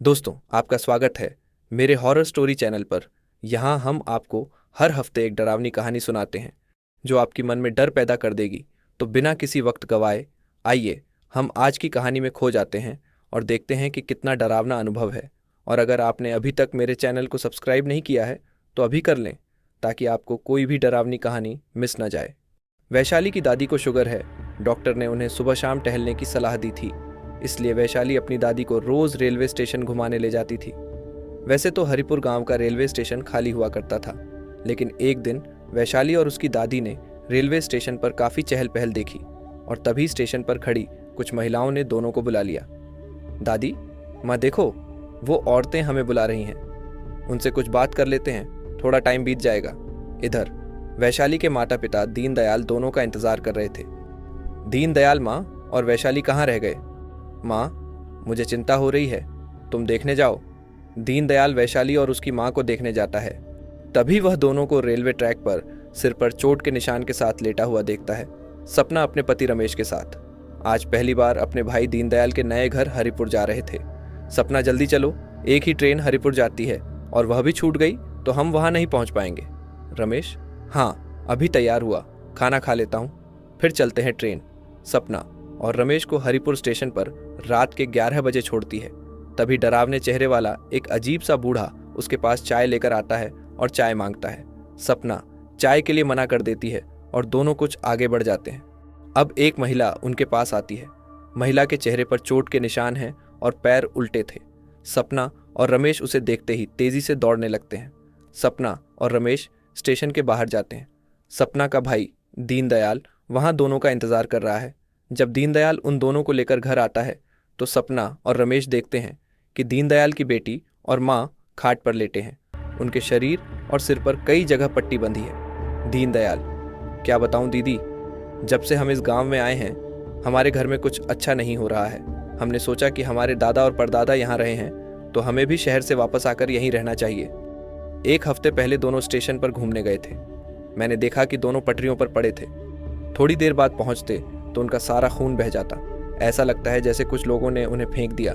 दोस्तों, आपका स्वागत है मेरे हॉरर स्टोरी चैनल पर। यहाँ हम आपको हर हफ्ते एक डरावनी कहानी सुनाते हैं जो आपकी मन में डर पैदा कर देगी। तो बिना किसी वक्त गवाए आइए हम आज की कहानी में खो जाते हैं और देखते हैं कि कितना डरावना अनुभव है। और अगर आपने अभी तक मेरे चैनल को सब्सक्राइब नहीं किया है तो अभी कर लें, ताकि आपको कोई भी डरावनी कहानी मिस ना जाए। वैशाली की दादी को शुगर है। डॉक्टर ने उन्हें सुबह शाम टहलने की सलाह दी थी, इसलिए वैशाली अपनी दादी को रोज रेलवे स्टेशन घुमाने ले जाती थी। वैसे तो हरिपुर गांव का रेलवे स्टेशन खाली हुआ करता था, लेकिन एक दिन वैशाली और उसकी दादी ने रेलवे स्टेशन पर काफ़ी चहल पहल देखी और तभी स्टेशन पर खड़ी कुछ महिलाओं ने दोनों को बुला लिया। दादी, माँ देखो, वो औरतें हमें बुला रही हैं, उनसे कुछ बात कर लेते हैं, थोड़ा टाइम बीत जाएगा। इधर वैशाली के माता पिता दीनदयाल दोनों का इंतजार कर रहे थे। दीनदयाल माँ और वैशाली कहाँ रह गए? माँ, मुझे चिंता हो रही है, तुम देखने जाओ। दीनदयाल वैशाली और उसकी माँ को देखने जाता है। तभी वह दोनों को रेलवे ट्रैक पर सिर पर चोट के निशान के साथ लेटा हुआ देखता है। सपना अपने पति रमेश के साथ आज पहली बार अपने भाई दीनदयाल के नए घर हरिपुर जा रहे थे। सपना, जल्दी चलो, एक ही ट्रेन हरिपुर जाती है और वह भी छूट गई तो हम वहाँ नहीं पहुँच पाएंगे। रमेश, हाँ अभी तैयार हुआ, खाना खा लेता हूँ, फिर चलते हैं ट्रेन। सपना और रमेश को हरिपुर स्टेशन पर रात के 11 बजे छोड़ती है। तभी डरावने चेहरे वाला एक अजीब सा बूढ़ा उसके पास चाय लेकर आता है और चाय मांगता है। सपना चाय के लिए मना कर देती है और दोनों कुछ आगे बढ़ जाते हैं। अब एक महिला उनके पास आती है। महिला के चेहरे पर चोट के निशान हैं और पैर उल्टे थे। सपना और रमेश उसे देखते ही तेजी से दौड़ने लगते हैं। सपना और रमेश स्टेशन के बाहर जाते हैं। सपना का भाई दीनदयाल वहाँ दोनों का इंतजार कर रहा है। जब दीनदयाल उन दोनों को लेकर घर आता है तो सपना और रमेश देखते हैं कि दीनदयाल की बेटी और माँ खाट पर लेटे हैं। उनके शरीर और सिर पर कई जगह पट्टी बंधी है। दीनदयाल, क्या बताऊं दीदी, जब से हम इस गांव में आए हैं हमारे घर में कुछ अच्छा नहीं हो रहा है। हमने सोचा कि हमारे दादा और परदादा यहाँ रहे हैं तो हमें भी शहर से वापस आकर यहीं रहना चाहिए। एक हफ्ते पहले दोनों स्टेशन पर घूमने गए थे। मैंने देखा कि दोनों पटरियों पर पड़े थे। थोड़ी देर बाद पहुँचते तो उनका सारा खून बह जाता। ऐसा लगता है जैसे कुछ लोगों ने उन्हें फेंक दिया।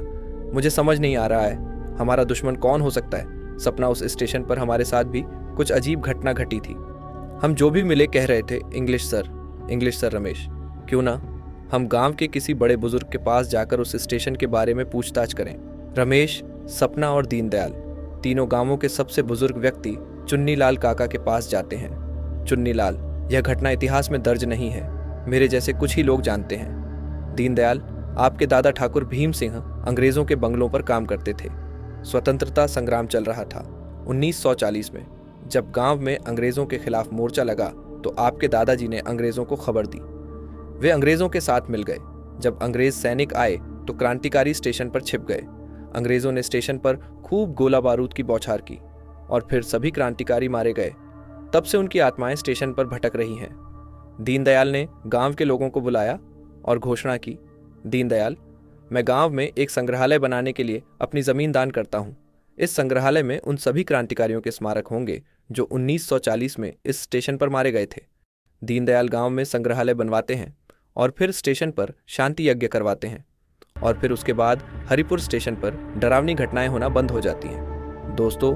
मुझे समझ नहीं आ रहा है हमारा दुश्मन कौन हो सकता है। सपना, उस स्टेशन पर हमारे साथ भी कुछ अजीब घटना घटी थी। हम जो भी मिले कह रहे थे इंग्लिश सर। रमेश, क्यों ना हम गांव के किसी बड़े बुजुर्ग के पास जाकर उस स्टेशन के बारे में पूछताछ करें। रमेश, सपना और दीनदयाल तीनों गांवों के सबसे बुजुर्ग व्यक्ति चुन्नीलाल काका के पास जाते हैं। चुन्नीलाल, यह घटना इतिहास में दर्ज नहीं है, मेरे जैसे कुछ ही लोग जानते हैं। दीनदयाल, आपके दादा ठाकुर भीम सिंह अंग्रेजों के बंगलों पर काम करते थे। स्वतंत्रता संग्राम चल रहा था 1940 में। जब गांव में अंग्रेजों के खिलाफ मोर्चा लगा तो आपके दादाजी ने अंग्रेजों को खबर दी। वे अंग्रेजों के साथ मिल गए। जब अंग्रेज सैनिक आए तो क्रांतिकारी स्टेशन पर छिप गए। अंग्रेजों ने स्टेशन पर खूब गोला बारूद की बौछार की और फिर सभी क्रांतिकारी मारे गए। तब से उनकी आत्माएं स्टेशन पर भटक रही हैं। दीनदयाल ने गांव के लोगों को बुलाया और घोषणा की, दीनदयाल, मैं गांव में एक संग्रहालय बनाने के लिए अपनी ज़मीन दान करता हूं। इस संग्रहालय में उन सभी क्रांतिकारियों के स्मारक होंगे जो 1940 में इस स्टेशन पर मारे गए थे। दीनदयाल गांव में संग्रहालय बनवाते हैं और फिर स्टेशन पर शांति यज्ञ करवाते हैं और फिर उसके बाद हरिपुर स्टेशन पर डरावनी घटनाएं होना बंद हो जाती हैं। दोस्तों,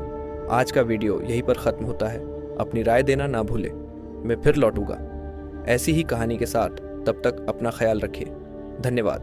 आज का वीडियो यहीं पर ख़त्म होता है। अपनी राय देना ना भूलें। मैं फिर लौटूंगा ऐसी ही कहानी के साथ। तब तक अपना ख्याल रखिए। धन्यवाद।